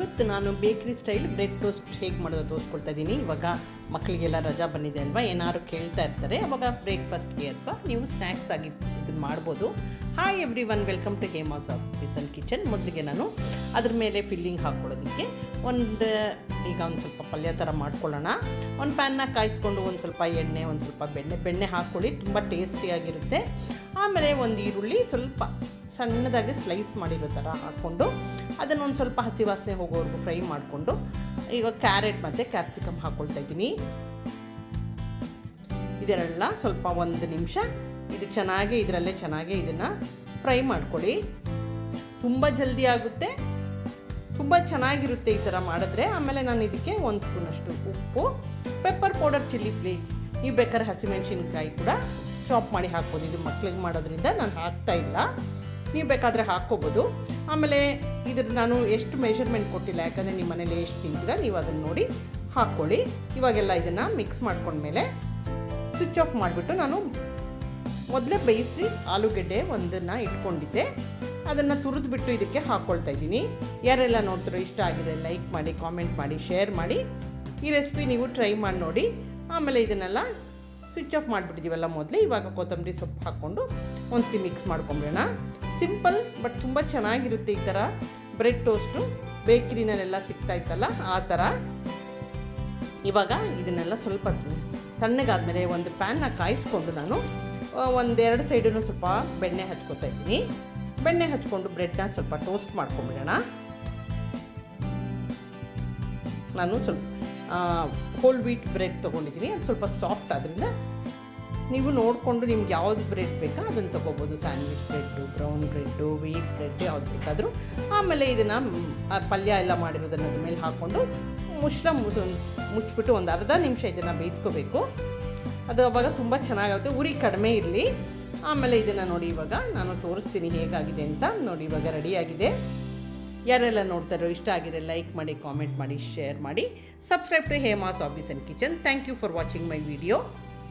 ಇವತ್ತು ನಾನು ಬೇಕ್ರಿ ಸ್ಟೈಲ್ ಬ್ರೆಡ್ ಟೋಸ್ಟ್ ಹೇಗೆ ಮಾಡೋದು ತೋರಿಸ್ಕೊಡ್ತಾ ಇದ್ದೀನಿ. ಇವಾಗ ಮಕ್ಕಳಿಗೆಲ್ಲ ರಜಾ ಬಂದಿದೆ ಅಲ್ವಾ, ಏನಾದ್ರು ಕೇಳ್ತಾ ಇರ್ತಾರೆ, ಅವಾಗ ಬ್ರೇಕ್ಫಾಸ್ಟ್ಗೆ ಅಥವಾ ನೀವು ಸ್ನ್ಯಾಕ್ಸ್ ಆಗಿ ಇದನ್ನು ಮಾಡ್ಬೋದು. Hi everyone, welcome to Hema's office and kitchen. ಮೊದಲಿಗೆ ನಾನು ಅದ್ರ ಮೇಲೆ ಫಿಲ್ಲಿಂಗ್ ಹಾಕ್ಕೊಳ್ಳೋದಕ್ಕೆ ಈಗ ಒಂದು ಸ್ವಲ್ಪ ಪಲ್ಯ ಥರ ಮಾಡ್ಕೊಳ್ಳೋಣ. ಒಂದು ಪ್ಯಾನ್ನ ಕಾಯಿಸ್ಕೊಂಡು ಒಂದು ಸ್ವಲ್ಪ ಎಣ್ಣೆ, ಒಂದು ಸ್ವಲ್ಪ ಬೆಣ್ಣೆ ಹಾಕ್ಕೊಳ್ಳಿ, ತುಂಬ ಟೇಸ್ಟಿಯಾಗಿರುತ್ತೆ. ಆಮೇಲೆ ಒಂದು ಈರುಳ್ಳಿ ಸ್ವಲ್ಪ ಸಣ್ಣದಾಗಿ ಸ್ಲೈಸ್ ಮಾಡಿರೋ ಥರ ಹಾಕ್ಕೊಂಡು ಅದನ್ನು ಒಂದು ಸ್ವಲ್ಪ ಹಸಿ ವಾಸನೆ ಹೋಗೋವರೆಗೂ ಫ್ರೈ ಮಾಡಿಕೊಂಡು ಇವಾಗ ಕ್ಯಾರೆಟ್ ಮತ್ತು ಕ್ಯಾಪ್ಸಿಕಮ್ ಹಾಕ್ಕೊಳ್ತಾ ಇದ್ದೀನಿ. ಇದೆಲ್ಲ ಸ್ವಲ್ಪ ಒಂದು ನಿಮಿಷ ಇದರಲ್ಲೇ ಚೆನ್ನಾಗಿ ಇದನ್ನು ಫ್ರೈ ಮಾಡ್ಕೊಳ್ಳಿ. ತುಂಬ ಜಲ್ದಿ ಆಗುತ್ತೆ, ತುಂಬ ಚೆನ್ನಾಗಿರುತ್ತೆ ಈ ಥರ ಮಾಡಿದ್ರೆ. ಆಮೇಲೆ ನಾನು ಇದಕ್ಕೆ 1 ಸ್ಪೂನಷ್ಟು ಉಪ್ಪು, ಪೆಪ್ಪರ್ ಪೌಡರ್, ಚಿಲ್ಲಿ ಫ್ಲೇಕ್ಸ್, ನೀವು ಬೇಕಾದ್ರೆ ಹಸಿಮೆಣಸಿನ್ಕಾಯಿ ಕೂಡ ಚಾಪ್ ಮಾಡಿ ಹಾಕ್ಬೋದು. ಇದು ಮಕ್ಳಿಗೆ ಮಾಡೋದ್ರಿಂದ ನಾನು ಹಾಕ್ತಾ ಇಲ್ಲ, ನೀವು ಬೇಕಾದರೆ ಹಾಕ್ಕೋಬೋದು. ಆಮೇಲೆ ನಾನು ಎಷ್ಟು ಮೆಷರ್ಮೆಂಟ್ ಕೊಟ್ಟಿಲ್ಲ, ಯಾಕಂದರೆ ನಿಮ್ಮ ಮನೇಲಿ ಎಷ್ಟು ತಿಂತೀರ ನೀವು ಅದನ್ನು ನೋಡಿ ಹಾಕ್ಕೊಳ್ಳಿ. ಇವಾಗೆಲ್ಲ ಇದನ್ನು ಮಿಕ್ಸ್ ಮಾಡ್ಕೊಂಡ್ಮೇಲೆ ಸ್ವಿಚ್ ಆಫ್ ಮಾಡಿಬಿಟ್ಟು ನಾನು ಮೊದಲೇ ಬೇಯಿಸಿ ಆಲೂಗೆಡ್ಡೆ ಒಂದನ್ನು ಇಟ್ಕೊಂಡಿದ್ದೆ, ಅದನ್ನು ತುರಿದ್ಬಿಟ್ಟು ಇದಕ್ಕೆ ಹಾಕ್ಕೊಳ್ತಾ ಇದ್ದೀನಿ. ಯಾರೆಲ್ಲ ನೋಡ್ತಿರೋ ಇಷ್ಟ ಆಗಿದೆ ಲೈಕ್ ಮಾಡಿ, ಕಾಮೆಂಟ್ ಮಾಡಿ, ಶೇರ್ ಮಾಡಿ. ಈ ರೆಸಿಪಿ ನೀವು ಟ್ರೈ ಮಾಡಿ ನೋಡಿ. ಆಮೇಲೆ ಇದನ್ನೆಲ್ಲ ಸ್ವಿಚ್ ಆಫ್ ಮಾಡಿಬಿಟ್ಟಿದ್ದೀವಲ್ಲ ಮೊದಲೇ. ಇವಾಗ ಕೊತ್ತಂಬರಿ ಸೊಪ್ಪು ಹಾಕ್ಕೊಂಡು ಒಂದ್ಸತಿ ಮಿಕ್ಸ್ ಮಾಡ್ಕೊಂಬಿಡೋಣ. ಸಿಂಪಲ್ ಬಟ್ ತುಂಬ ಚೆನ್ನಾಗಿರುತ್ತೆ ಈ ಥರ ಬ್ರೆಡ್ ಟೋಸ್ಟು. ಬೇಕ್ರಿನಲ್ಲೆಲ್ಲ ಸಿಗ್ತಾ ಇತ್ತಲ್ಲ ಆ ಥರ. ಇವಾಗ ಇದನ್ನೆಲ್ಲ ಸ್ವಲ್ಪ ತಣ್ಣಗಾದ್ಮೇಲೆ ಒಂದು ಪ್ಯಾನ್ನ ಕಾಯಿಸ್ಕೊಂಡು ನಾನು 1-2 ಸೈಡೂ ಸ್ವಲ್ಪ ಬೆಣ್ಣೆ ಹಚ್ಕೊತಾ ಇದ್ದೀನಿ. ಬೆಣ್ಣೆ ಹಚ್ಕೊಂಡು ಬ್ರೆಡ್ನ ಸ್ವಲ್ಪ ಟೋಸ್ಟ್ ಮಾಡ್ಕೊಂಬಿಡೋಣ. ನಾನು ಸ್ವಲ್ಪ ಹೋಲ್ ವೀಟ್ ಬ್ರೆಡ್ ತೊಗೊಂಡಿದ್ದೀನಿ, ಅದು ಸ್ವಲ್ಪ ಸಾಫ್ಟ್ ಆದ್ದರಿಂದ ನೀವು ನೋಡಿಕೊಂಡು ನಿಮ್ಗೆ ಯಾವುದು ಬ್ರೆಡ್ ಬೇಕೋ ಅದನ್ನು ತೊಗೋಬೋದು. Sandwich bread, brown bread, wheat bread ಯಾವ್ದು ಬೇಕಾದರೂ. ಆಮೇಲೆ ಇದನ್ನು ಪಲ್ಯ ಎಲ್ಲ ಮಾಡಿರೋದನ್ನು ಅದ್ರ ಮೇಲೆ ಹಾಕ್ಕೊಂಡು ಮುಚ್ಚಿಬಿಟ್ಟು ಒಂದು ಅರ್ಧ ನಿಮಿಷ ಇದನ್ನು ಬೇಯಿಸ್ಕೋಬೇಕು. ಅದು ಅವಾಗ ತುಂಬ ಚೆನ್ನಾಗುತ್ತೆ, ಉರಿ ಕಡಿಮೆ ಇರಲಿ. ಆಮೇಲೆ ಇದನ್ನು ನೋಡಿ ಇವಾಗ ನಾನು ತೋರಿಸ್ತೀನಿ ಹೇಗಾಗಿದೆ ಅಂತ. ನೋಡಿ ಇವಾಗ ರೆಡಿಯಾಗಿದೆ. ಯಾರೆಲ್ಲ ನೋಡ್ತಾರೋ ಇಷ್ಟ ಆಗಿದೆ ಲೈಕ್ ಮಾಡಿ, ಕಾಮೆಂಟ್ ಮಾಡಿ, ಶೇರ್ ಮಾಡಿ. Subscribe to Hema's office and kitchen. Thank you for watching my video.